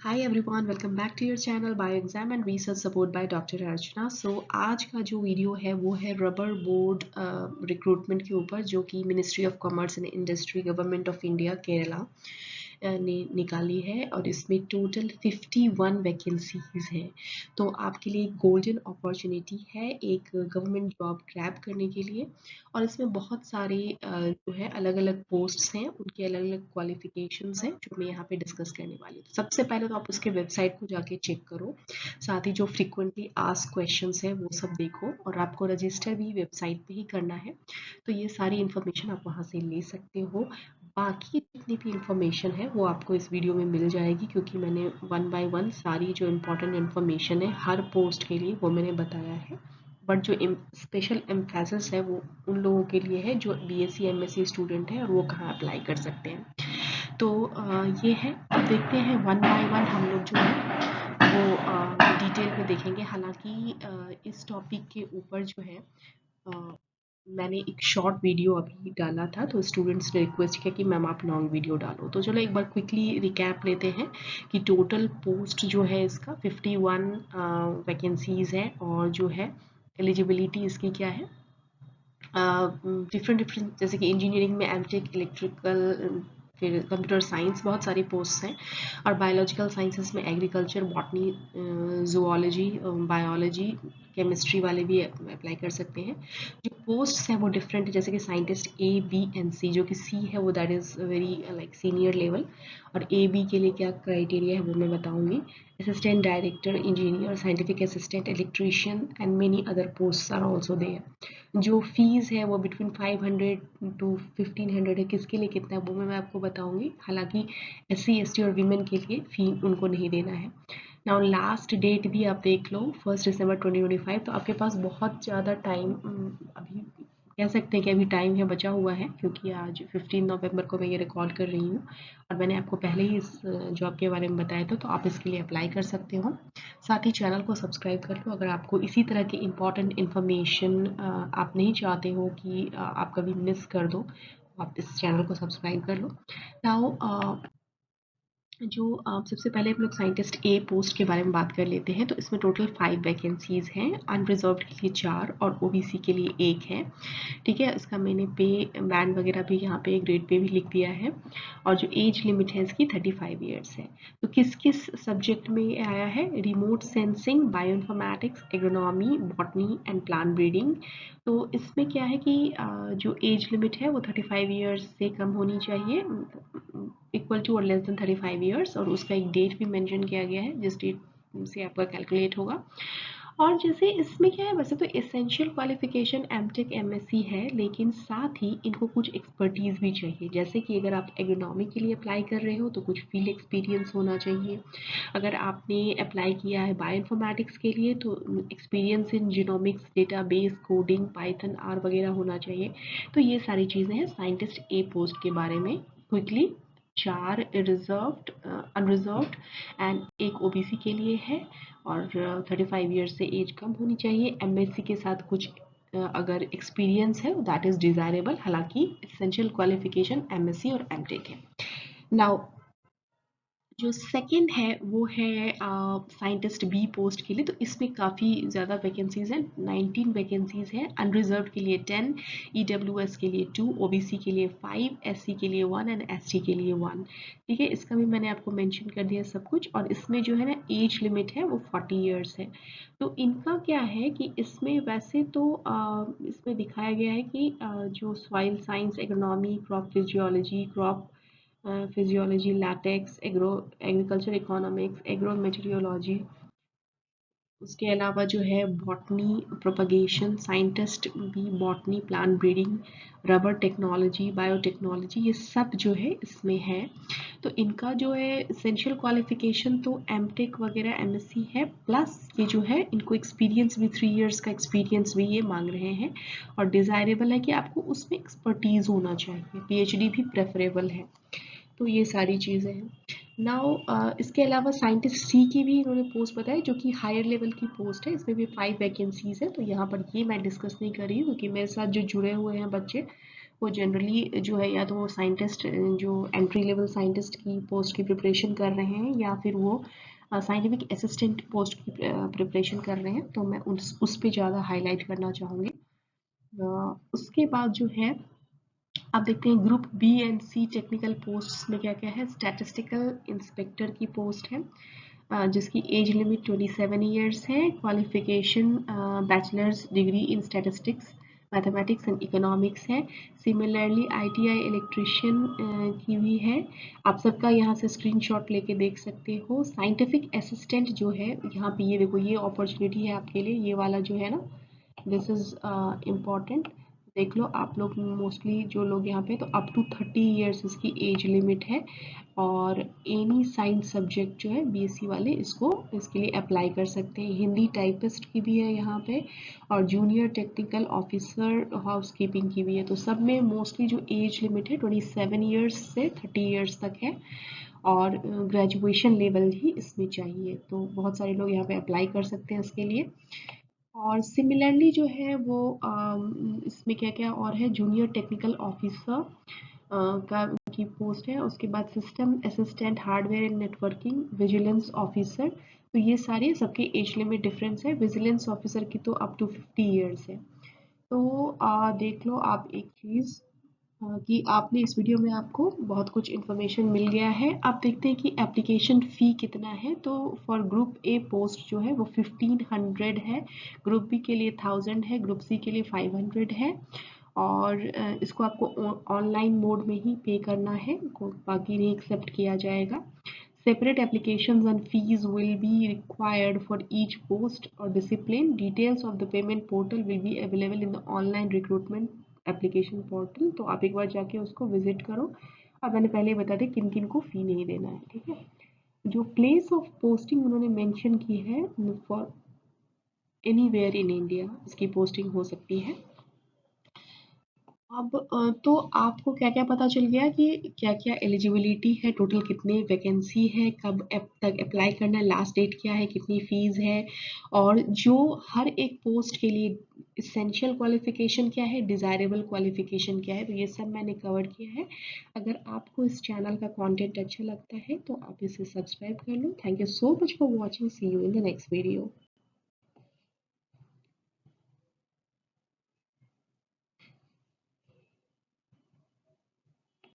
Hi everyone, welcome back to your channel Bioexam and Research Support by Dr. Archana. So आज का जो video है वो है रबर बोर्ड रिक्रूटमेंट के ऊपर जो कि ministry of commerce and industry government of India Kerala ने निकाली है और इसमें टोटल 51 वैकेंसीज हैं। तो आपके लिए एक गोल्डन अपॉर्चुनिटी है एक गवर्नमेंट जॉब ग्रैब करने के लिए और इसमें बहुत सारे जो है अलग अलग पोस्ट्स हैं, उनके अलग अलग क्वालिफिकेशंस हैं जो मैं यहाँ पे डिस्कस करने वाली हूँ। सबसे पहले तो आप उसके वेबसाइट को जाके चेक करो, साथ ही जो फ्रिक्वेंटली आस्क्ड क्वेश्चंस है वो सब देखो और आपको रजिस्टर भी वेबसाइट पे ही करना है। तो ये सारी इन्फॉर्मेशन आप वहाँ से ले सकते हो। बाकी जितनी भी इंफॉर्मेशन है वो आपको इस वीडियो में मिल जाएगी क्योंकि मैंने वन बाय वन सारी जो इम्पोर्टेंट इन्फॉर्मेशन है हर पोस्ट के लिए वो मैंने बताया है। बट जो स्पेशल एम्फेसिस है वो उन लोगों के लिए है जो बीएससी एमएससी स्टूडेंट है और वो कहाँ अप्लाई कर सकते हैं। तो ये है, अब देखते हैं वन बाय वन हम लोग जो है वो डिटेल में देखेंगे। हालांकि इस टॉपिक के ऊपर जो है मैंने एक शॉर्ट वीडियो अभी डाला था तो स्टूडेंट्स ने रिक्वेस्ट किया कि मैम आप लॉन्ग वीडियो डालो। तो चलो एक बार क्विकली रिकैप लेते हैं कि टोटल पोस्ट जो है इसका 51 वैकेंसीज है और जो है एलिजिबिलिटी इसकी क्या है, डिफरेंट जैसे कि इंजीनियरिंग में एमटेक, इलेक्ट्रिकल, फिर कंप्यूटर साइंस, बहुत सारी पोस्ट हैं और बायोलॉजिकल साइंसेस में agriculture, botany, zoology, biology, chemistry वाले भी अप्लाई कर सकते हैं। जो पोस्ट हैं वो डिफरेंट है, जैसे कि साइंटिस्ट ए बी एंड सी, जो कि सी है वो that is very like senior level और ए बी के लिए क्या क्राइटेरिया है वो मैं बताऊंगी। Assistant director, engineer, scientific assistant, electrician and many other post are also there. जो फीस है वो बिटवीन 500 टू 1500 है, किसके लिए कितना है वो मैं आपको बताऊंगी। हालांकि SC ST और वीमेन के लिए फी उनको नहीं देना है। नाउ लास्ट डेट भी आप देख लो 1 दिसंबर 2025, तो आपके पास बहुत ज़्यादा टाइम अभी कह सकते हैं कि अभी टाइम है, बचा हुआ है क्योंकि आज 15 नवंबर को मैं ये रिकॉर्ड कर रही हूँ और मैंने आपको पहले ही इस जॉब के बारे में बताया था, तो आप इसके लिए अप्लाई कर सकते हो। साथ ही चैनल को सब्सक्राइब कर लो अगर आपको इसी तरह की इम्पॉर्टेंट इन्फॉर्मेशन आप नहीं चाहते हो कि आप कभी मिस कर दो, आप इस चैनल को सब्सक्राइब कर लो। नाउ जो सबसे पहले हम लोग साइंटिस्ट ए पोस्ट के बारे में बात कर लेते हैं। तो इसमें टोटल 5 वैकेंसीज हैं, अनरिजर्व्ड के लिए 4 और ओबीसी के लिए 1 है। ठीक है, इसका मैंने पे बैंड वगैरह भी यहाँ पे ग्रेड पे भी लिख दिया है और जो एज लिमिट है इसकी 35 ईयर्स है। तो किस किस सब्जेक्ट में ये आया है, remote sensing, bioinformatics, agronomy, botany and plant breeding. तो इसमें क्या है कि जो एज लिमिट है वो 35 ईयर्स से कम होनी चाहिए, इक्वल टू और लेस देन 35 ईयर्स, और उसका एक डेट भी मेंशन किया गया है जिस डेट से आपका कैलकुलेट होगा। और जैसे इसमें क्या है, वैसे तो एसेंशियल क्वालिफिकेशन एमटेक एमएससी है, लेकिन साथ ही इनको कुछ एक्सपर्टीज़ भी चाहिए। जैसे कि अगर आप एग्रोनॉमी के लिए अप्लाई कर रहे हो तो कुछ फील्ड एक्सपीरियंस होना चाहिए। अगर आपने अप्लाई किया है बायोइन्फॉर्मेटिक्स के लिए तो experience in genomics, database, coding, python, R वगैरह होना चाहिए। तो ये सारी चीज़ें हैं साइंटिस्ट ए पोस्ट के बारे में। क्विकली 4 रिजर्व्ड, अनरिजर्व्ड एंड एक ओबीसी के लिए है और 35 ईयर्स से एज कम होनी चाहिए। एमएससी के साथ कुछ अगर एक्सपीरियंस है दैट इज़ डिज़ायरेबल, हालांकि एसेंशियल क्वालिफिकेशन एमएससी और एमटेक है। नाउ जो सेकंड है वो है साइंटिस्ट बी पोस्ट के लिए। तो इसमें काफ़ी ज़्यादा वैकेंसीज हैं, 19 वैकेंसीज हैं। अनरिजर्व के लिए 10, ईडब्ल्यूएस के लिए 2, ओबीसी के लिए 5, एससी के लिए 1 एंड एसटी के लिए 1। ठीक है, इसका भी मैंने आपको मेंशन कर दिया सब कुछ। और इसमें जो है ना एज लिमिट है वो 40 ईयर्स है। तो इनका क्या है कि इसमें वैसे तो इसमें दिखाया गया है कि जो soil science, agronomy, crop physiology, crop physiology, latex, agriculture economics, agro meteorology, उसके अलावा जो है बॉटनी, प्रोपगेशन साइंटिस्ट भी, botany, plant breeding, rubber technology, biotechnology, ये सब जो है इसमें है। तो इनका जो है एसेंशियल क्वालिफिकेशन तो एमटेक वगैरह एमएससी है, प्लस ये जो है इनको एक्सपीरियंस भी 3 इयर्स का एक्सपीरियंस भी ये मांग रहे हैं और डिज़ायरेबल है कि आपको उसमें एक्सपर्टीज़ होना चाहिए, पीएचडी भी प्रेफरेबल है। तो ये सारी चीज़ें हैं। नाउ इसके अलावा साइंटिस्ट सी की भी इन्होंने पोस्ट बताई जो कि हायर लेवल की पोस्ट है, इसमें भी 5 वैकेंसीज है। तो यहाँ पर ये मैं डिस्कस नहीं कर रही हूँ क्योंकि मेरे साथ जो जुड़े हुए हैं बच्चे वो जनरली जो है या तो वो साइंटिस्ट जो एंट्री लेवल साइंटिस्ट की पोस्ट की प्रिपरेशन कर रहे हैं या फिर वो साइंटिफिक असिस्टेंट पोस्ट की प्रिपरेशन कर रहे हैं, तो मैं उस पे ज़्यादा हाईलाइट करना चाहूँगी। उसके बाद जो है आप देखते हैं group B and C technical posts में क्या क्या है। स्टैटिस्टिकल इंस्पेक्टर की पोस्ट है जिसकी एज लिमिट 27 ईयर्स है। Qualification bachelors degree in statistics, mathematics and economics है। सिमिलरली आईटीआई इलेक्ट्रिशियन की भी है। आप सबका यहाँ से स्क्रीनशॉट लेके देख सकते हो। साइंटिफिक असिस्टेंट जो है यहाँ पे, ये देखो ये अपॉर्चुनिटी है आपके लिए, ये वाला जो है ना, दिस इज इम्पॉर्टेंट। देख लो आप लोग, मोस्टली जो लोग यहाँ पे, तो अप टू 30 ईयर्स इसकी एज लिमिट है। और एनी साइंस सब्जेक्ट जो है बीएससी वाले इसके लिए अप्लाई कर सकते हैं। हिंदी टाइपिस्ट की भी है यहाँ पे, और junior technical officer house keeping की भी है। तो सब में मोस्टली जो एज लिमिट है 27 ईयर्स से 30 ईयर्स तक है, और ग्रेजुएशन लेवल ही इसमें चाहिए। तो बहुत सारे लोग यहाँ पे अप्लाई कर सकते हैं इसके लिए। और सिमिलरली जो है वो इसमें क्या क्या और है, जूनियर टेक्निकल ऑफिसर का की पोस्ट है। उसके बाद system assistant hardware and networking, vigilance officer. तो ये सारे सबके एज लिमिट डिफरेंस है। विजिलेंस ऑफिसर की तो अप टू 50 ईयर्स है। तो देख लो आप एक चीज़ कि आपने इस वीडियो में आपको बहुत कुछ इन्फॉर्मेशन मिल गया है। आप देखते हैं कि एप्लीकेशन फ़ी कितना है। तो फॉर ग्रुप ए पोस्ट जो है वो 1500 है, ग्रुप बी के लिए 1000 है, ग्रुप सी के लिए 500 है। और इसको आपको ऑनलाइन मोड में ही पे करना है, बाकी नहीं एक्सेप्ट किया जाएगा। Separate applications and fees will be required for each post or discipline. Details of the payment portal will be available in the online recruitment application portal. तो आप एक बार जाके उसको विजिट करो। अब मैंने पहले बता दें किन किन को फी नहीं देना है, ठीक है। जो प्लेस ऑफ पोस्टिंग उन्होंने मेंशन की है, फॉर एनीवेयर इन इंडिया इसकी पोस्टिंग हो सकती है। अब तो आपको क्या क्या पता चल गया कि क्या क्या एलिजिबिलिटी है, टोटल कितनी वैकेंसी है, कब तक अप्लाई करना है, लास्ट डेट क्या है, कितनी फीस है, और जो हर एक पोस्ट के लिए इसेंशियल क्वालिफिकेशन क्या है, डिज़ायरेबल क्वालिफिकेशन क्या है। तो ये सब मैंने कवर किया है। अगर आपको इस चैनल का कंटेंट अच्छा लगता है तो आप इसे सब्सक्राइब कर लो। Thank you so much for watching, see you in the next video.